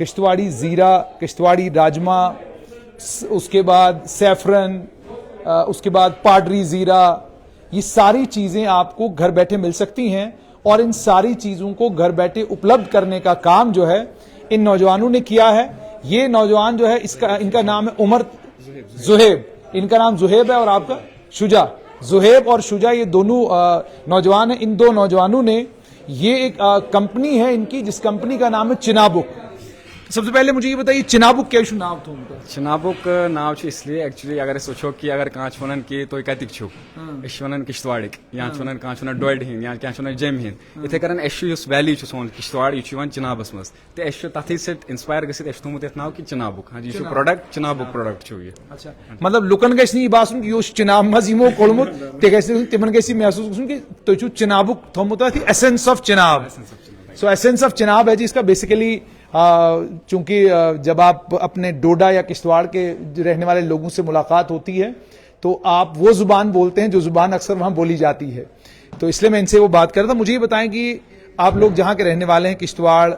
किश्तवाड़ी ज़ीरा, किश्तवाड़ी राजमा, उसके बाद सैफरन, उसके बाद पाडरी ज़ीरा, ये सारी चीज़ें आपको घर बैठे मिल सकती हैं। और इन सारी चीज़ों को घर बैठे उपलब्ध करने का काम जो है इन नौजवानों ने किया है। ये नौजवान जो है इनका नाम है उमर जुहेब, इनका नाम जुहेब है और आपका शुजा। जुहेब और शुजा ये दोनों नौजवान हैं। इन दो नौजवानों ने ये एक कंपनी है इनकी, जिस कंपनी का नाम है चिनाबुक। सबसे पहले मुझे ये बताइए चिनाबुक क्या नाम था उनका? चिनाबुक नाव इसलिए एक्चुअली अगर सोचो कि अगर कांच वनन की तो कतिक छु इस वनन किश्तवाड़िक या वनन कांच वनन डोड हिंद या क्या वनन जेम हिंद इथे करन एश युस वैली छु सोन किश्तवाड़ यु वन चिनाबस मस ते एश तथि से इंस्पायर गसित एश थोमुत एथ नाव कि चिनाबुक। हां जी छु प्रोडक्ट चिनाबुक प्रोडक्ट छु ये। अच्छा मतलब लुकन गस नी बासुन कि योस चिनाब मजिमो कोलमुत ते गस तिमन गसी महसूस गसुन कि तो छु चिनाबुक थोमुत थी essence of Chenab. So essence of Chenab है जी इसका बेसिकली। चूंकि जब आप अपने डोडा या किश्तवाड़ के रहने वाले लोगों से मुलाकात होती है तो आप वो जुबान बोलते हैं जो जुबान अक्सर वहां बोली जाती है, तो इसलिए मैं इनसे वो बात कर रहा था। मुझे ये बताएं कि आप लोग जहां के रहने वाले हैं किश्तवाड़,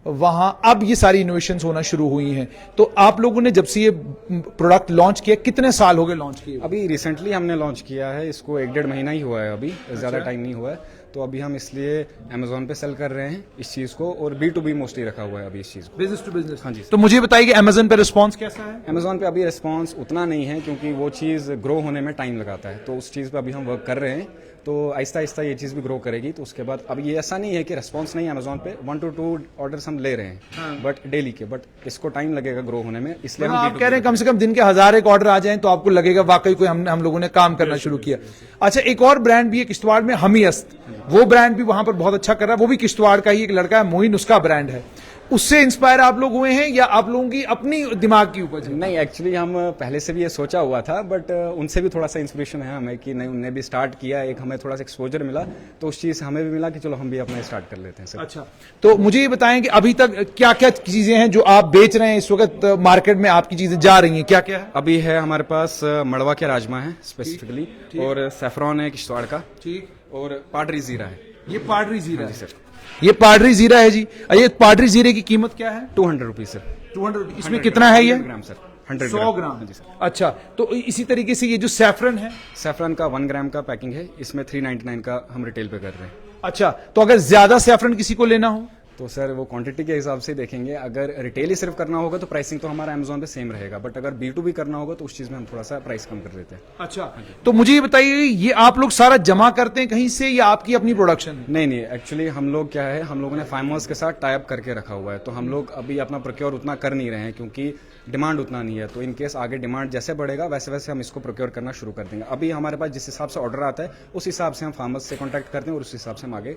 वहां अब ये सारी इनोवेशंस होना शुरू हुई हैं, तो आप लोगों ने जब से ये प्रोडक्ट लॉन्च किया कितने साल हो गए लॉन्च किए? अभी रिसेंटली हमने लॉन्च किया है इसको, 1-1.5 महीना ही हुआ है, अभी ज्यादा टाइम नहीं हुआ है। तो अभी हम इसलिए अमेजोन पे सेल कर रहे हैं इस चीज को, और B2B मोस्टली रखा हुआ है अभी इस चीज को, बिजनेस टू बिजनेस। हाँ जी। तो मुझे बताइए कि अमेजोन पे रिस्पांस कैसा है? अमेजोन पे अभी रिस्पांस उतना नहीं है क्योंकि वो चीज़ ग्रो होने में टाइम लगाता है, तो उस चीज़ पे अभी हम वर्क कर रहे हैं। तो आहिस्ता आहिस्ता ये चीज़ भी ग्रो करेगी, तो उसके बाद अब ये ऐसा नहीं है कि रिस्पांस नहीं है अमेजोन पे, 1 to 2 ऑर्डर्स हम ले रहे हैं बट डेली के, बट इसको टाइम लगेगा ग्रो होने में, इसलिए हम आप कह रहे हैं कम से कम दिन के 1000 एक ऑर्डर आ जाएं तो आपको लगेगा वाकई कोई हम लोगों ने काम करना शुरू किया। अच्छा, एक और ब्रांड भी है किश्तवाड़ में, हमीअस्त, वो ब्रांड भी वहां पर बहुत अच्छा कर रहा है। वो भी किश्तवाड़ का ही एक लड़का है मोइन, उसका ब्रांड है। उससे इंस्पायर आप लोग हुए हैं या आप लोगों की अपनी दिमाग की उपज है? नहीं, एक्चुअली हम पहले से भी ये सोचा हुआ था, बट उनसे भी थोड़ा सा इंस्पिरेशन है हमें कि नहीं, उनने भी स्टार्ट किया, एक हमें थोड़ा सा एक्सपोजर मिला, तो उस चीज से हमें भी मिला कि चलो हम भी अपना स्टार्ट कर लेते हैं सर। अच्छा, तो मुझे ये बताएं कि अभी तक क्या क्या चीजें हैं जो आप बेच रहे हैं इस वक्त मार्केट में, आपकी चीजें जा रही हैं, क्या क्या है? अभी है हमारे पास मड़वा के राजमा है स्पेसिफिकली, और सैफरॉन है किश्तवाड़ का, ठीक, और पाडरी जीरा है। ये पाडरी जीरा है सर, ये पाडरी जीरा है जी। ये पाडरी जीरे की कीमत क्या है? 200 रुपीज सर। 200। इसमें कितना है ये? 100 ग्राम सर, 100 ग्राम। अच्छा, तो इसी तरीके से ये जो सैफरन है, सैफरन का 1 ग्राम का पैकिंग है, इसमें 399 का हम रिटेल पे कर रहे हैं। अच्छा, तो अगर ज्यादा सैफरन किसी को लेना हो तो सर वो क्वांटिटी के हिसाब से देखेंगे, अगर रिटेल ही सिर्फ करना होगा तो प्राइसिंग तो हमारा अमेजोन पे सेम रहेगा, बट अगर B2B करना होगा तो उस चीज में हम थोड़ा सा प्राइस कम कर देते हैं। अच्छा, तो मुझे ये बताइए, ये आप लोग सारा जमा करते हैं कहीं से या आपकी अपनी प्रोडक्शन है? नहीं, एक्चुअली हम लोग क्या है, हम लोगों ने फार्मर्स के साथ टाई अप करके रखा हुआ है, तो हम लोग अभी अपना प्रोक्योर उतना कर नहीं रहे हैं क्योंकि डिमांड उतना नहीं है। तो इन केस आगे डिमांड जैसे बढ़ेगा वैसे वैसे हम इसको प्रोक्योर करना शुरू कर देंगे। अभी हमारे पास जिस हिसाब से ऑर्डर आता है उस हिसाब से हम फार्मर्स से कॉन्टैक्ट करते हैं और उस हिसाब से हम आगे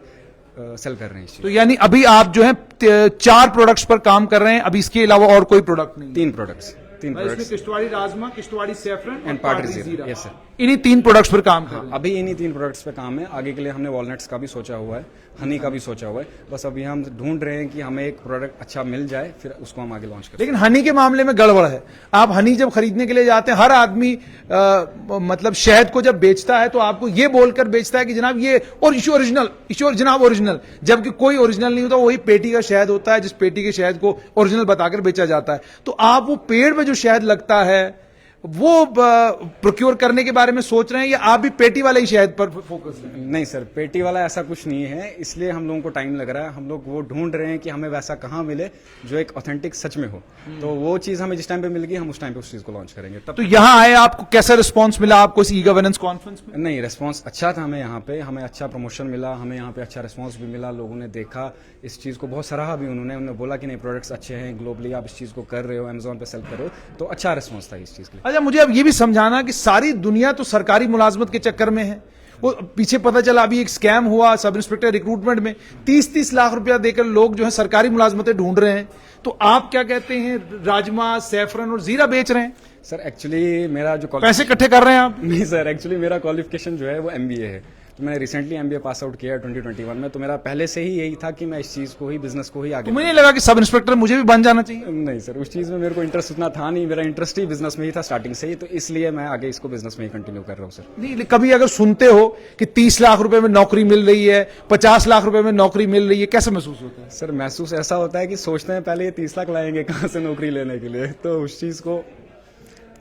सेल कर रहे हैं। तो यानी अभी आप जो है 4 प्रोडक्ट्स पर काम कर रहे हैं, अभी इसके अलावा और कोई प्रोडक्ट नहीं? 3 प्रोडक्ट्स। किश्तवाड़ी राजमा, किश्तवाड़ी सैफरन एंड पाडरी जीरा। यस सर, इन्हीं 3 प्रोडक्ट्स पर काम कर रहे हैं। अभी इन्हीं 3 प्रोडक्ट्स पे काम है। आगे के लिए हमने वॉलनट्स का भी सोचा हुआ है, हनी का भी सोचा हुआ है, बस अभी हम ढूंढ रहे हैं कि हमें एक प्रोडक्ट अच्छा मिल जाए फिर उसको हम आगे लॉन्च करें। लेकिन हनी के मामले में गड़बड़ है। आप हनी जब खरीदने के लिए जाते हैं, हर आदमी मतलब शहद को जब बेचता है तो आपको ये बोलकर बेचता है कि जनाब ये ओरिजिनल, जनाब ओरिजिनल, जबकि कोई ओरिजिनल नहीं होता, वही पेटी का शहद होता है जिस पेटी के शहद को ओरिजिनल बताकर बेचा जाता है। तो आप वो पेड़ में जो शहद लगता है वो प्रोक्योर करने के बारे में सोच रहे हैं या आप भी पेटी वाले ही शहद पर फोकस है? नहीं सर, पेटी वाला ऐसा कुछ नहीं है, इसलिए हम लोगों को टाइम लग रहा है। हम लोग वो ढूंढ रहे हैं कि हमें वैसा कहाँ मिले जो एक ऑथेंटिक सच में हो। तो वो चीज हमें जिस टाइम पे मिल गई हम उस टाइम पे उस चीज को लॉन्च करेंगे। तब तो यहाँ आए, आपको कैसा रिस्पॉन्स मिला आपको इस ई गवर्नेंस कॉन्फ्रेंस में? नहीं, रिस्पॉन्स अच्छा था हमें यहाँ पे, हमें अच्छा प्रमोशन मिला, हमें यहाँ पे अच्छा रिस्पॉन्स भी मिला। लोगों ने देखा इस चीज को, बहुत सराहा भी उन्होंने बोला कि नहीं प्रोडक्ट्स अच्छे हैं, ग्लोबली आप इस चीज को कर रहे हो, अमेजोन पे सेल कर रहे हो, तो अच्छा रिस्पॉन्स था इस चीज के लिए। अच्छा, मुझे अब ये भी समझाना कि सारी दुनिया तो सरकारी मुलाजमत के चक्कर में है। वो पीछे पता चला अभी एक स्कैम हुआ सब इंस्पेक्टर रिक्रूटमेंट में, 30-30 लाख रुपया देकर लोग जो है सरकारी मुलाजमतें ढूंढ रहे हैं। तो आप क्या कहते हैं, राजमा, सैफरन और जीरा बेच रहे हैं? सर एक्चुअली मेरा जो पैसे इकट्ठे कर रहे हैं आप? नहीं सर, एक्चुअली मेरा क्वालिफिकेशन जो है वो MBA है, तो मैंने रिसेंटली MBA पास आउट किया 2021 में, तो मेरा पहले से ही यही था कि मैं इस चीज़ को ही, बिजनेस को ही आगे। तो मुझे नहीं लगा कि सब इंस्पेक्टर मुझे भी बन जाना चाहिए? नहीं सर, उस चीज़ में मेरे को इंटरेस्ट उतना था नहीं, मेरा इंटरेस्ट ही बिजनेस में ही था स्टार्टिंग से ही, तो इसलिए मैं आगे इसको बिजनेस में ही कंटिन्यू कर रहा हूँ सर। नहीं, कभी अगर सुनते हो कि 30 लाख रुपए में नौकरी मिल रही है, 50 लाख रुपए में नौकरी मिल रही है, कैसे महसूस होता है? सर महसूस ऐसा होता है कि सोचते हैं पहले ये 30 लाख लाएंगे कहाँ से नौकरी लेने के लिए, तो उस चीज़ को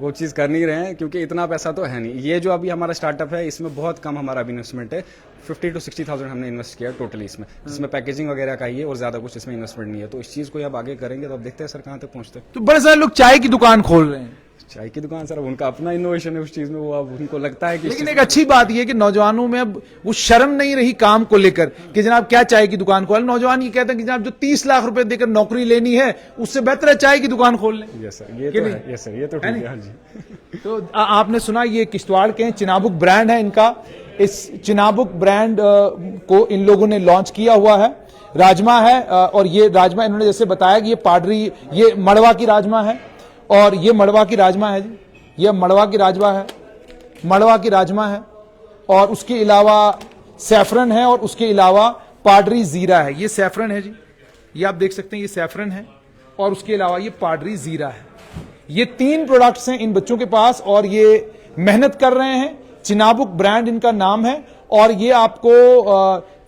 वो चीज़ कर नहीं रहे हैं, क्योंकि इतना पैसा तो है नहीं। ये जो अभी हमारा स्टार्टअप है इसमें बहुत कम हमारा अभी इन्वेस्टमेंट है, 50 to 60,000 हमने इन्वेस्ट किया टोटली इसमें, जिसमें पैकेजिंग वगैरह का ही है और ज़्यादा कुछ इसमें इन्वेस्टमेंट नहीं है। तो इस चीज़ को अब आगे करेंगे तो अब देखते हैं सर कहाँ तक पहुँचते हैं। तो बड़े सारे लोग चाय की दुकान खोल रहे हैं। चाय की दुकान सर, अब उनका अपना इनोवेशन है उस चीज़ में, वो अब उनको लगता है कि लेकिन एक अच्छी बात यह है कि नौजवानों में अब वो शर्म नहीं रही काम को लेकर कि जनाब क्या चाय की दुकान खोल। नौजवान ये कहते हैं कि जनाब जो 30 लाख रुपए देकर नौकरी लेनी है उससे बेहतर है चाय की दुकान खोल लें। यस सर, ये तो है। यस सर, ये तो ठीक है। हाँ जी। तो आपने सुना, ये किश्तवाड़ के हैं, चिनाबुक ब्रांड है इनका। इस चिनाबुक ब्रांड को इन लोगों ने लॉन्च किया हुआ है। राजमा है, और ये राजमा इन्होंने जैसे बताया कि ये पाडरी, ये मड़वा की राजमा है, और ये मड़वा की राजमा है जी, ये मड़वा की राजमा है, मड़वा की राजमा है, और उसके अलावा सैफरन है, और उसके अलावा पाडरी जीरा है। ये सैफरन है जी, ये आप देख सकते हैं, ये सैफरन है, और उसके अलावा ये पाडरी जीरा है। ये 3 प्रोडक्ट्स हैं इन बच्चों के पास, और ये मेहनत कर रहे हैं। चिनाबुक ब्रांड इनका नाम है, और ये आपको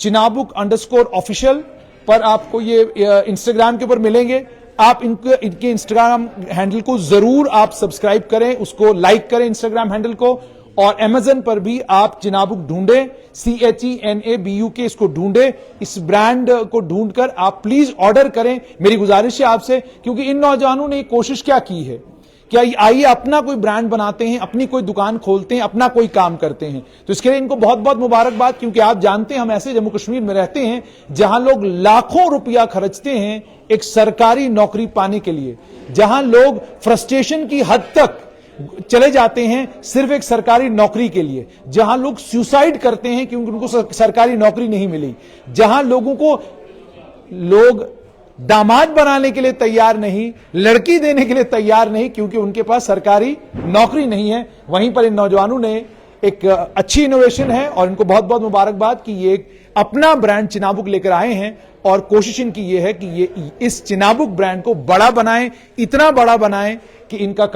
चिनाबुक_ऑफिशियल पर आपको ये इंस्टाग्राम के ऊपर मिलेंगे। आप इनके इंस्टाग्राम हैंडल को जरूर आप सब्सक्राइब करें, उसको लाइक करें इंस्टाग्राम हैंडल को, और अमेजन पर भी आप चिनाबुक ढूंढें, CHENABUK इसको ढूंढें। इस ब्रांड को ढूंढकर आप प्लीज ऑर्डर करें, मेरी गुजारिश है आपसे, क्योंकि इन नौजवानों ने कोशिश क्या की है, क्या आइए अपना कोई ब्रांड बनाते हैं, अपनी कोई दुकान खोलते हैं, अपना कोई काम करते हैं। तो इसके लिए इनको बहुत बहुत मुबारकबाद, क्योंकि आप जानते हैं हम ऐसे जम्मू कश्मीर में रहते हैं जहां लोग लाखों रुपया खर्चते हैं एक सरकारी नौकरी पाने के लिए, जहां लोग फ्रस्ट्रेशन की हद तक चले जाते हैं सिर्फ एक सरकारी नौकरी के लिए, जहां लोग सुसाइड करते हैं क्योंकि उनको सरकारी नौकरी नहीं मिली, जहां लोगों को लोग दामाद बनाने के लिए तैयार नहीं, लड़की देने के लिए तैयार नहीं, क्योंकि उनके पास सरकारी नौकरी नहीं है। वहीं पर इन नौजवानों ने एक अच्छी इनोवेशन है, और इनको बहुत बहुत मुबारकबाद कि ये एक अपना ब्रांड चिनाबुक लेकर आए हैं, और कोशिश इनकी ये है कि ये इस चिनाबुक ब्रांड को बड़ा बनाएं, इतना बड़ा बनाएं कि इनका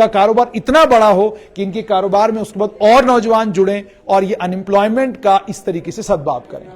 कारोबार इतना बड़ा हो कि इनके कारोबार में उसके बाद और नौजवान जुड़ें, और ये अनएम्प्लॉयमेंट का इस तरीके से सद्भाव करें।